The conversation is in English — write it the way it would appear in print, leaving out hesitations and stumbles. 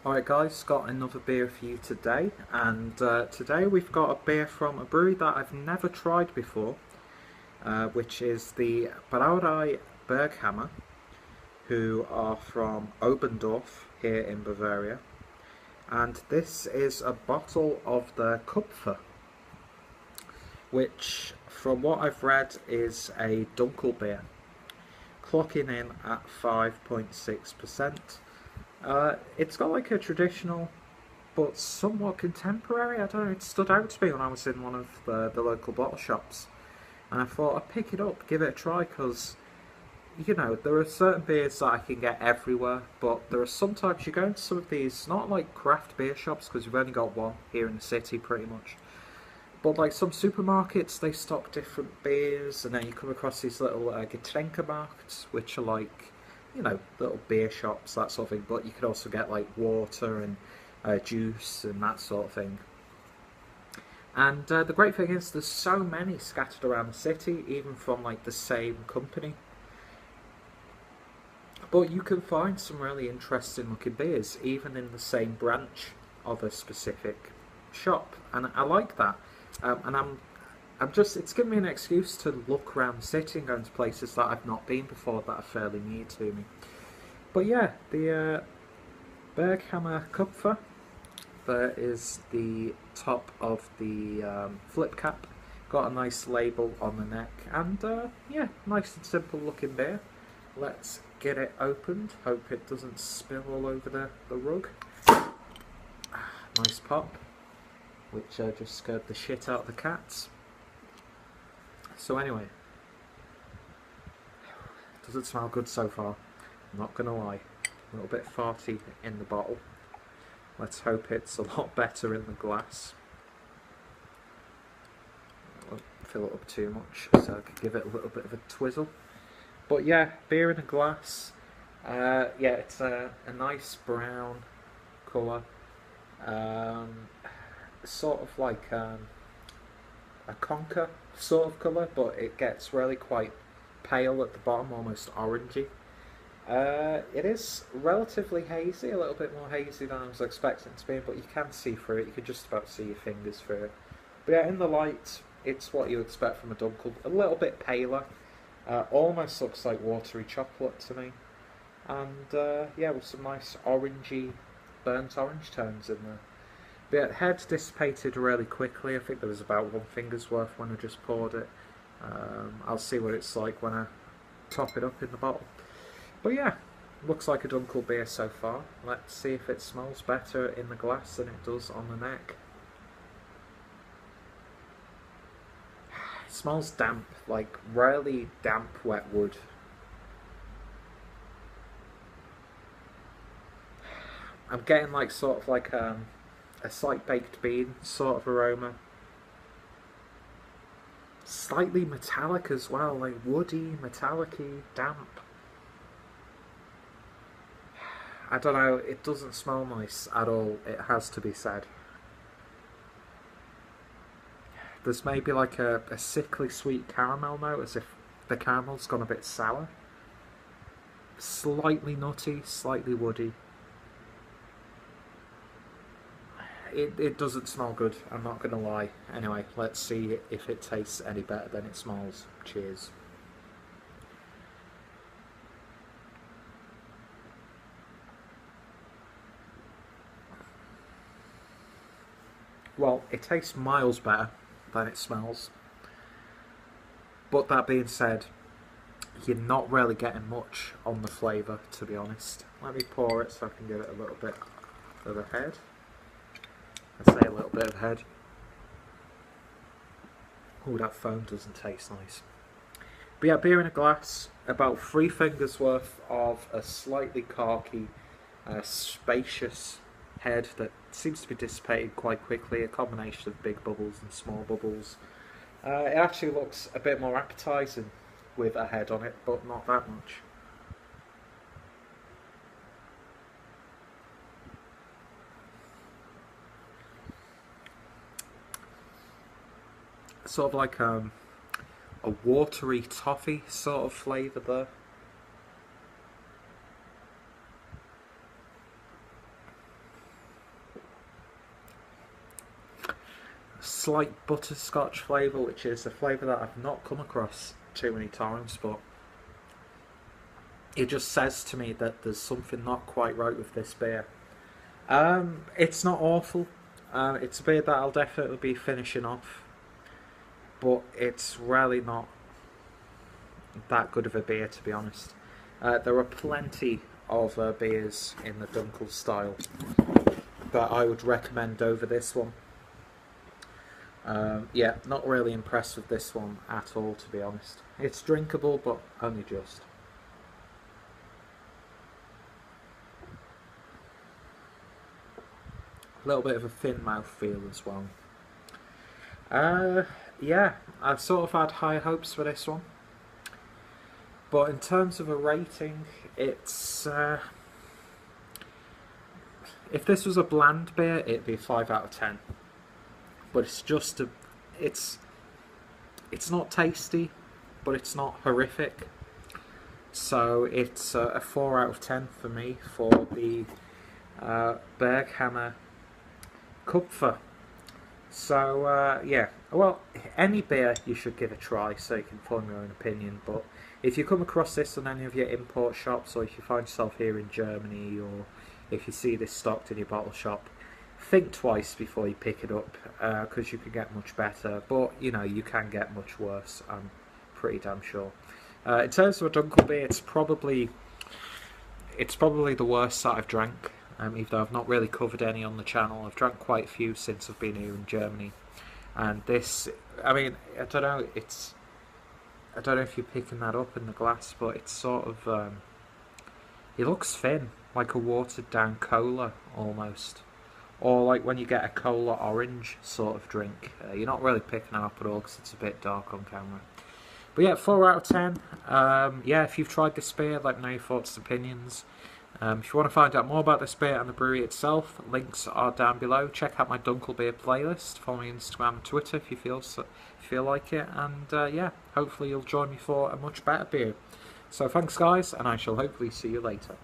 Alright guys, got another beer for you today, and today we've got a beer from a brewery that I've never tried before, which is the Brauerei Berghammer, who are from Obendorf here in Bavaria, and this is a bottle of the Kupfer, which from what I've read is a Dunkel beer, clocking in at 5.6%. It's got like a traditional but somewhat contemporary, I don't know, it stood out to me when I was in one of the local bottle shops, and I thought I'd pick it up, give it a try, because you know, there are certain beers that I can get everywhere, but there are sometimes you go into some of these, not like craft beer shops, because we've only got one here in the city pretty much, but like some supermarkets, they stock different beers, and then you come across these little Getränkemarkts, which are like, you know, little beer shops, that sort of thing, but you can also get like water and juice and that sort of thing. And the great thing is there's so many scattered around the city, even from like the same company. But you can find some really interesting looking beers, even in the same branch of a specific shop, and I like that. And I'm just, it's given me an excuse to look around the city and go into places that I've not been before that are fairly new to me. But yeah, the Berghammer Kupfer, there is the top of the flip cap, got a nice label on the neck, and yeah, nice and simple looking beer. Let's get it opened, hope it doesn't spill all over the rug. Nice pop, which just scared the shit out of the cats. So anyway, doesn't smell good so far, I'm not gonna lie. A little bit farty in the bottle. Let's hope it's a lot better in the glass. I won't fill it up too much, so I could give it a little bit of a twizzle. But yeah, beer in a glass. Yeah, it's a nice brown colour. Sort of like a conker sort of colour, but it gets really quite pale at the bottom, almost orangey. It is relatively hazy, a little bit more hazy than I was expecting it to be, but you can see through it, you can just about see your fingers through it. But yeah, in the light, it's what you expect from a Dunkel, a little bit paler, almost looks like watery chocolate to me, and yeah, with some nice orangey, burnt orange tones in there. The head dissipated really quickly. I think there was about one finger's worth when I just poured it. I'll see what it's like when I top it up in the bottle. But yeah, looks like a Dunkel beer so far. Let's see if it smells better in the glass than it does on the neck. It smells damp, like really damp wet wood. I'm getting like sort of like a slight baked bean sort of aroma. Slightly metallic as well, like woody, metallic-y, damp. I don't know, it doesn't smell nice at all, it has to be said. There's maybe like a sickly sweet caramel note, as if the caramel's gone a bit sour. Slightly nutty, slightly woody. It doesn't smell good, I'm not gonna lie. Anyway, let's see if it tastes any better than it smells. Cheers. Well, it tastes miles better than it smells. But that being said, you're not really getting much on the flavour, to be honest. Let me pour it so I can give it a little bit of a head. I say a little bit of head. Oh, that foam doesn't taste nice. But yeah, beer in a glass, about 3 fingers worth of a slightly corky, spacious head that seems to be dissipated quite quickly, a combination of big bubbles and small bubbles. It actually looks a bit more appetising with a head on it, but not that much. Sort of like a watery toffee sort of flavour there. slight butterscotch flavour, which is a flavour that I've not come across too many times, but it just says to me that there's something not quite right with this beer. It's not awful. It's a beer that I'll definitely be finishing off, but it's really not that good of a beer, to be honest. There are plenty of beers in the Dunkel style that I would recommend over this one. Yeah, not really impressed with this one at all, to be honest. It's drinkable, but only just. A little bit of a thin mouthfeel as well. Yeah, I've sort of had high hopes for this one. But in terms of a rating, it's... if this was a bland beer, it'd be a 5 out of 10. But it's just a... It's not tasty, but it's not horrific. So it's a 4 out of 10 for me for the Berghammer Kupfer. So yeah, well, any beer you should give a try so you can form your own opinion. But if you come across this on any of your import shops, or if you find yourself here in Germany, or if you see this stocked in your bottle shop, think twice before you pick it up, because you can get much better, but you know, you can get much worse, I'm pretty damn sure. In terms of a Dunkel beer, it's probably the worst that I've drank. Even though I've not really covered any on the channel, I've drank quite a few since I've been here in Germany. And this, I mean, I don't know if you're picking that up in the glass, but it's sort of, it looks thin, like a watered down cola almost. Or like when you get a cola orange sort of drink. You're not really picking it up at all because it's a bit dark on camera. But yeah, 4 out of 10. Yeah, if you've tried this beer, let me know your thoughts and opinions. If you want to find out more about this beer and the brewery itself, links are down below. Check out my Dunkel beer playlist. Follow me on Instagram and Twitter if you feel like it. And yeah, hopefully you'll join me for a much better beer. So thanks guys, and I shall hopefully see you later.